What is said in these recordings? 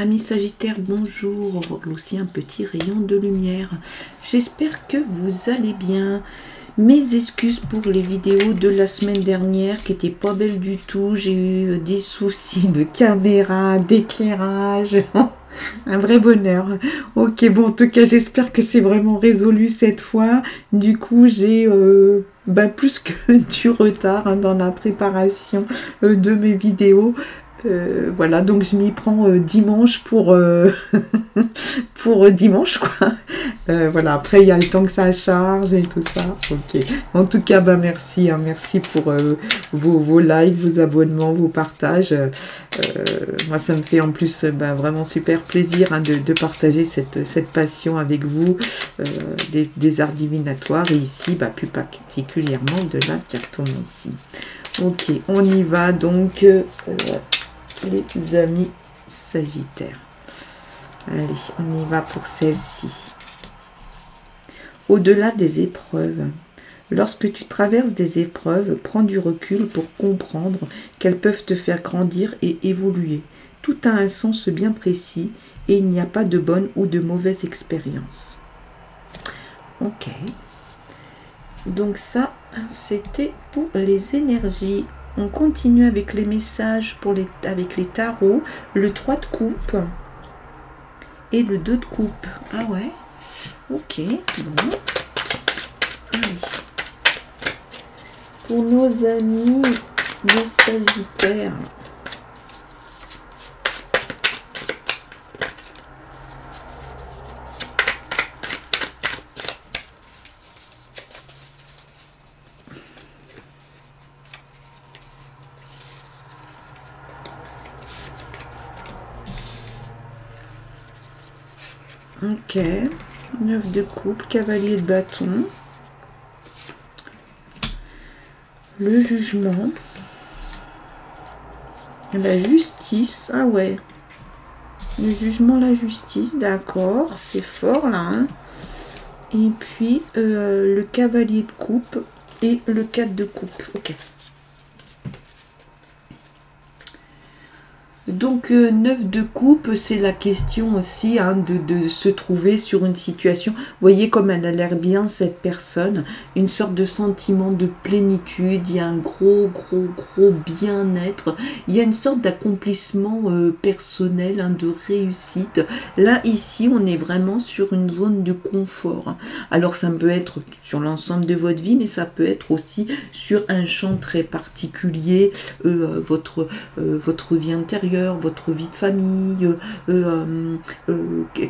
Amis Sagittaire, bonjour, aussi un petit rayon de lumière. J'espère que vous allez bien. Mes excuses pour les vidéos de la semaine dernière qui n'étaient pas belles du tout. J'ai eu des soucis de caméra, d'éclairage. Un vrai bonheur. Ok, bon, en tout cas, j'espère que c'est vraiment résolu cette fois. Du coup, j'ai plus que du retard dans la préparation de mes vidéos. Voilà, donc je m'y prends dimanche pour dimanche, quoi. Voilà, après il y a le temps que ça charge et tout ça. Ok. En tout cas, merci, hein, merci pour vos likes, vos abonnements, vos partages. Moi, ça me fait en plus vraiment super plaisir hein, de partager cette passion avec vous des arts divinatoires et ici, plus particulièrement de la cartomancie. Ok, on y va donc. Les amis Sagittaires. Allez, on y va pour celle-ci. Au-delà des épreuves. Lorsque tu traverses des épreuves, prends du recul pour comprendre qu'elles peuvent te faire grandir et évoluer. Tout a un sens bien précis et il n'y a pas de bonne ou de mauvaise expérience. Ok. Donc ça, c'était pour les énergies. On continue avec les messages avec les tarots, le 3 de coupe et le 2 de coupe. Ah ouais, ok, bon. Allez. Pour nos amis les Sagittaires, ok, 9 de coupe, cavalier de bâton, le jugement, la justice, ah ouais, le jugement, la justice, d'accord, c'est fort là, hein. Et puis le cavalier de coupe et le 4 de coupe, ok. Donc 9 de coupe, c'est la question aussi hein, de se trouver sur une situation. Vous voyez comme elle a l'air bien cette personne, une sorte de sentiment de plénitude, il y a un gros bien-être, il y a une sorte d'accomplissement personnel, hein, de réussite. Là ici on est vraiment sur une zone de confort. Alors ça peut être sur l'ensemble de votre vie, mais ça peut être aussi sur un champ très particulier, votre vie intérieure, votre vie de famille,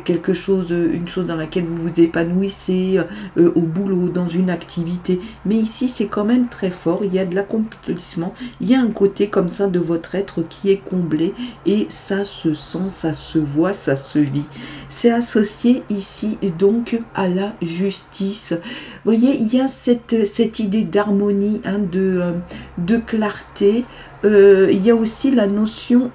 quelque chose, une chose dans laquelle vous vous épanouissez, au boulot, dans une activité. Mais ici, c'est quand même très fort. Il y a de l'accomplissement. Il y a un côté comme ça de votre être qui est comblé et ça se sent, ça se voit, ça se vit. C'est associé ici donc à la justice. Vous voyez, il y a cette idée d'harmonie, hein, de clarté. Il y a aussi la notion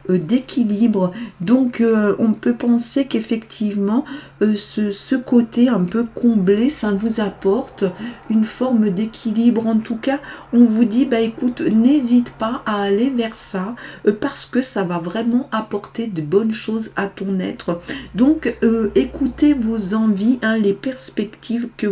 d'équilibre. Donc on peut penser qu'effectivement ce côté un peu comblé, ça vous apporte une forme d'équilibre. En tout cas, on vous dit, écoute, n'hésite pas à aller vers ça parce que ça va vraiment apporter de bonnes choses à ton être. Donc écoutez vos envies, hein, les perspectives que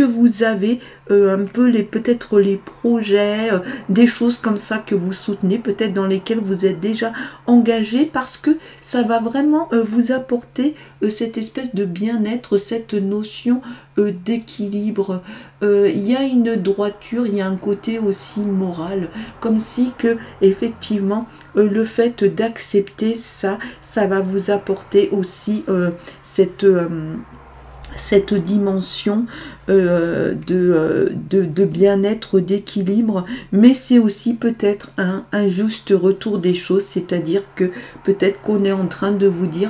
vous avez, un peu peut-être les projets, des choses comme ça que vous soutenez, peut-être dans lesquelles vous êtes déjà engagé, parce que ça va vraiment vous apporter cette espèce de bien-être, cette notion d'équilibre. Il y a une droiture, il y a un côté aussi moral, comme si que effectivement le fait d'accepter ça va vous apporter aussi cette dimension de bien-être, d'équilibre, mais c'est aussi peut-être un juste retour des choses, c'est-à-dire que peut-être qu'on est en train de vous dire,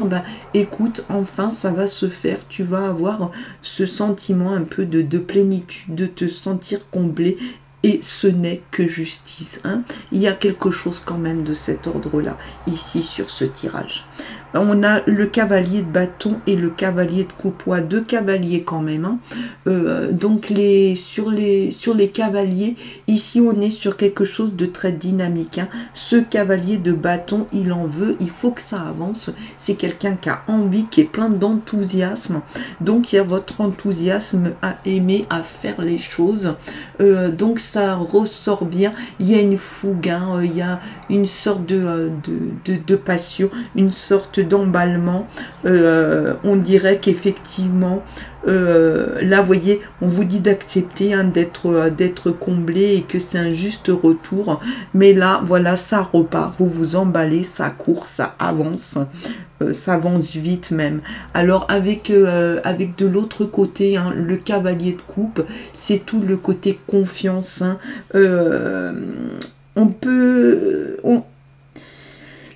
écoute, enfin ça va se faire, tu vas avoir ce sentiment un peu de plénitude, de te sentir comblé, et ce n'est que justice. Hein. Il y a quelque chose quand même de cet ordre-là, ici sur ce tirage. On a le cavalier de bâton et le cavalier de coupe. Ouais, deux cavaliers quand même. Hein. Donc sur les cavaliers, ici on est sur quelque chose de très dynamique. Hein. Ce cavalier de bâton, il en veut, il faut que ça avance. C'est quelqu'un qui a envie, qui est plein d'enthousiasme. Donc il y a votre enthousiasme à aimer, à faire les choses. Donc ça ressort bien. Il y a une fougue, hein. Il y a une sorte de passion, une sorte d'emballement. On dirait qu'effectivement là vous voyez, on vous dit d'accepter, hein, d'être comblé et que c'est un juste retour, mais là voilà, ça repart, vous vous emballez, ça court, ça avance vite même. Alors avec de l'autre côté, hein, le cavalier de coupe, c'est tout le côté confiance. Hein.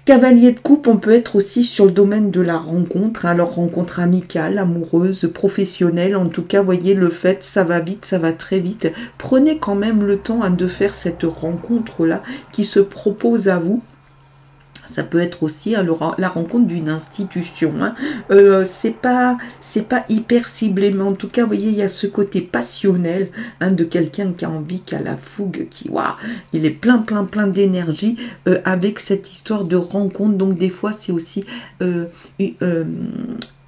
Cavalier de coupe, on peut être aussi sur le domaine de la rencontre, hein, alors rencontre amicale, amoureuse, professionnelle, en tout cas, voyez, le fait, ça va vite, ça va très vite. Prenez quand même le temps, hein, de faire cette rencontre-là qui se propose à vous. Ça peut être aussi, hein, la rencontre d'une institution. Hein. C'est pas hyper ciblé, mais en tout cas, vous voyez, il y a ce côté passionnel, hein, de quelqu'un qui a envie, qui a la fougue, qui, waouh, il est plein d'énergie avec cette histoire de rencontre. Donc des fois, c'est aussi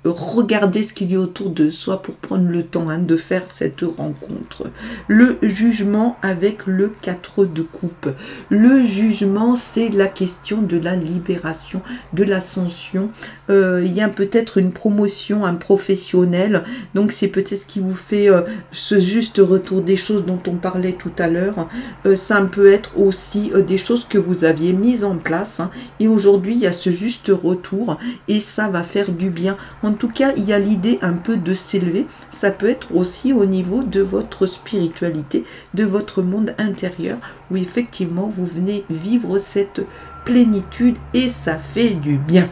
regarder ce qu'il y a autour de soi pour prendre le temps, hein, de faire cette rencontre. Le jugement avec le 4 de coupe. Le jugement, c'est la question de la libération, de l'ascension. Il y a peut-être une promotion, un professionnel. Donc c'est peut-être ce qui vous fait ce juste retour des choses dont on parlait tout à l'heure. Ça peut être aussi des choses que vous aviez mises en place. Hein, et aujourd'hui, il y a ce juste retour et ça va faire du bien. En tout cas, il y a l'idée un peu de s'élever. Ça peut être aussi au niveau de votre spiritualité, de votre monde intérieur, où effectivement, vous venez vivre cette plénitude et ça fait du bien.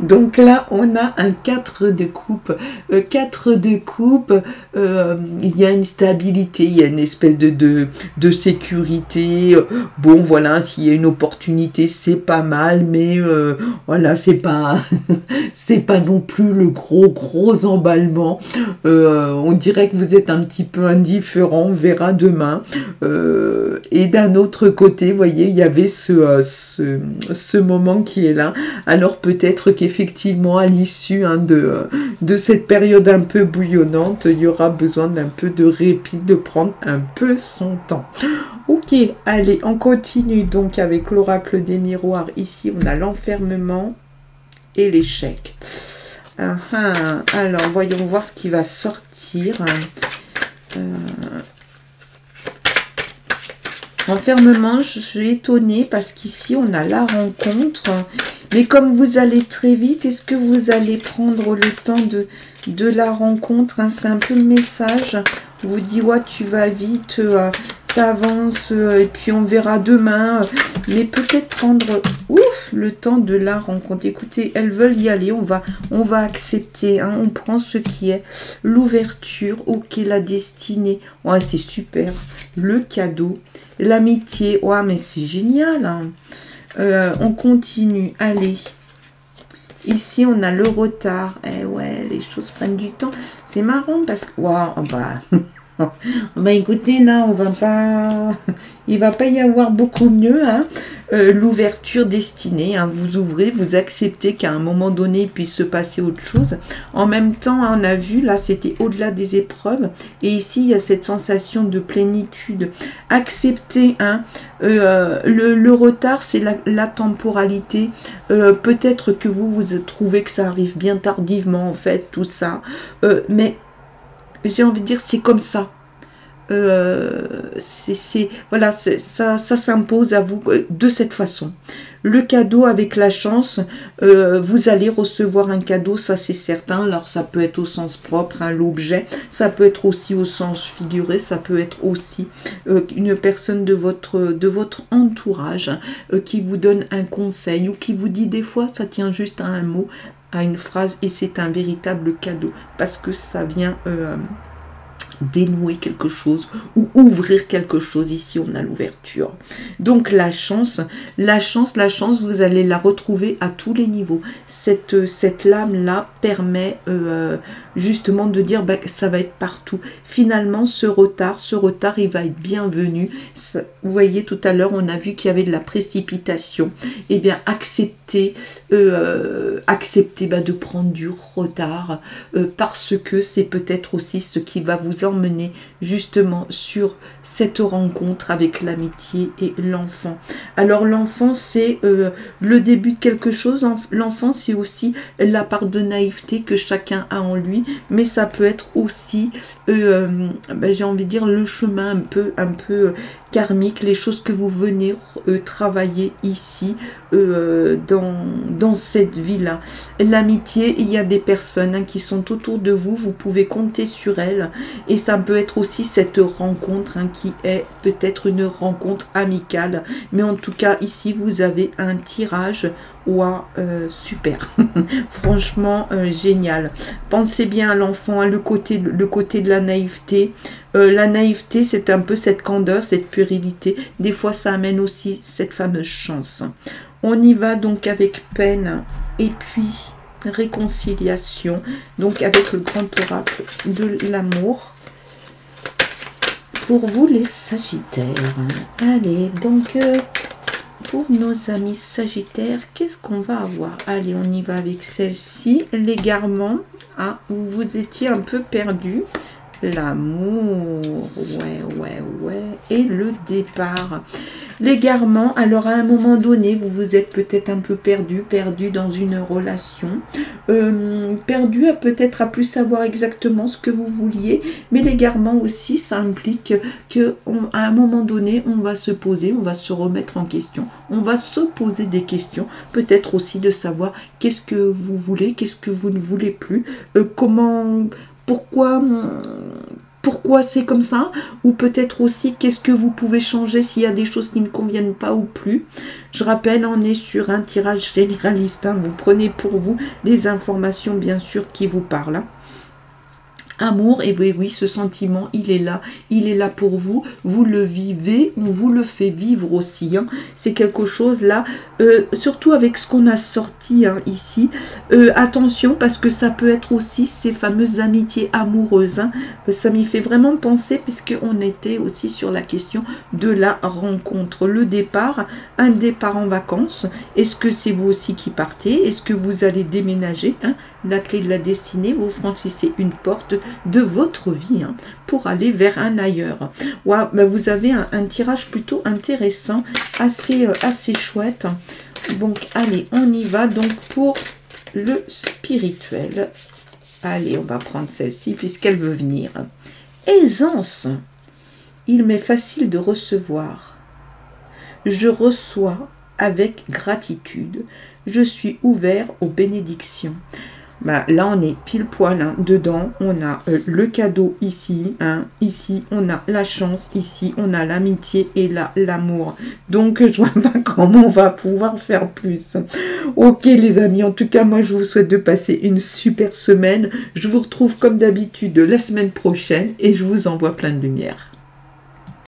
Donc là, on a un 4 de coupe. 4 de coupe, il y a une stabilité, il y a une espèce de sécurité. Bon, voilà, s'il y a une opportunité, c'est pas mal, mais voilà, c'est pas non plus le gros emballement. On dirait que vous êtes un petit peu indifférent, on verra demain. Et d'un autre côté, vous voyez, il y avait ce moment qui est là. Alors peut-être qu'effectivement, à l'issue, hein, de cette période un peu bouillonnante, il y aura besoin d'un peu de répit, de prendre un peu son temps. Ok, allez, on continue donc avec l'oracle des miroirs. Ici, on a l'enfermement et l'échec. Alors, voyons voir ce qui va sortir. Enfermement, je suis étonnée parce qu'ici, on a la rencontre. Mais comme vous allez très vite, est-ce que vous allez prendre le temps de la rencontre, hein? C'est un peu le message. On vous dit, ouais, tu vas vite, t'avances, et puis on verra demain. Mais peut-être prendre le temps de la rencontre. Écoutez, elles veulent y aller, on va accepter. Hein, on prend ce qui est l'ouverture. Ok, la destinée. Ouais, c'est super. Le cadeau. L'amitié. Ouais, mais c'est génial. Hein. On continue. Allez. Ici, on a le retard. Eh ouais, les choses prennent du temps. C'est marrant parce que... Waouh, bah écoutez, là, il va pas y avoir beaucoup mieux. Hein. L'ouverture destinée, hein, vous ouvrez, vous acceptez qu'à un moment donné, il puisse se passer autre chose. En même temps, hein, on a vu, là, c'était au-delà des épreuves. Et ici, il y a cette sensation de plénitude. Accepter, hein, le retard, c'est la temporalité. Peut-être que vous trouvez que ça arrive bien tardivement, en fait, tout ça. Mais j'ai envie de dire, c'est comme ça. Voilà, ça s'impose à vous de cette façon. Le cadeau avec la chance, vous allez recevoir un cadeau, ça c'est certain. Alors ça peut être au sens propre, hein, l'objet, ça peut être aussi au sens figuré, ça peut être aussi une personne de votre entourage, hein, qui vous donne un conseil ou qui vous dit, des fois ça tient juste à un mot, à une phrase, et c'est un véritable cadeau parce que ça vient dénouer quelque chose ou ouvrir quelque chose. Ici on a l'ouverture. Donc la chance, vous allez la retrouver à tous les niveaux. Cette lame là permet justement de dire ça va être partout. Finalement ce retard il va être bienvenu. Vous voyez, tout à l'heure on a vu qu'il y avait de la précipitation. Et bien acceptez de prendre du retard parce que c'est peut-être aussi ce qui va vous emmener justement sur cette rencontre avec l'amitié et l'enfant. Alors l'enfant c'est le début de quelque chose. L'enfant c'est aussi la part de naïveté que chacun a en lui, mais ça peut être aussi j'ai envie de dire le chemin un peu karmique, les choses que vous venez travailler ici dans cette vie-là. L'amitié, il y a des personnes qui sont autour de vous, vous pouvez compter sur elles, et ça peut être aussi cette rencontre qui est peut-être une rencontre amicale, mais en tout cas ici vous avez un tirage. Waouh, super. Franchement génial. Pensez bien à l'enfant, le côté de la naïveté. La naïveté, c'est un peu cette candeur, cette puérilité. Des fois, ça amène aussi cette fameuse chance. On y va donc avec peine et puis réconciliation. Donc avec le grand oracle de l'amour. Pour vous les Sagittaires. Allez, donc pour nos amis Sagittaires, qu'est-ce qu'on va avoir? Allez, on y va avec celle-ci. L'égarement, où vous étiez un peu perdu. L'amour, ouais, et le départ. L'égarement, alors à un moment donné, vous vous êtes peut-être un peu perdu dans une relation, perdu peut-être à plus savoir exactement ce que vous vouliez, mais l'égarement aussi, ça implique que à un moment donné, on va se poser, on va se remettre en question, on va se poser des questions, peut-être aussi de savoir qu'est-ce que vous voulez, qu'est-ce que vous ne voulez plus, pourquoi c'est comme ça, ou peut-être aussi qu'est-ce que vous pouvez changer s'il y a des choses qui ne conviennent pas ou plus. Je rappelle, on est sur un tirage généraliste, vous prenez pour vous les informations bien sûr qui vous parlent. Amour, et oui, ce sentiment, il est là pour vous, vous le vivez, on vous le fait vivre aussi, c'est quelque chose là, surtout avec ce qu'on a sorti ici, attention parce que ça peut être aussi ces fameuses amitiés amoureuses, ça m'y fait vraiment penser puisqu'on était aussi sur la question de la rencontre, le départ, un départ en vacances, est-ce que c'est vous aussi qui partez, est-ce que vous allez déménager, la clé de la destinée, vous franchissez une porte de votre vie pour aller vers un ailleurs. Wow, vous avez un tirage plutôt intéressant, assez chouette. Donc allez, on y va donc pour le spirituel. Allez, on va prendre celle-ci puisqu'elle veut venir. Aisance. Il m'est facile de recevoir. Je reçois avec gratitude. Je suis ouvert aux bénédictions. Là on est pile poil dedans, on a le cadeau ici, ici on a la chance, ici on a l'amitié et l'amour, donc je vois pas comment on va pouvoir faire plus. Ok les amis, en tout cas moi je vous souhaite de passer une super semaine, je vous retrouve comme d'habitude la semaine prochaine et je vous envoie plein de lumière.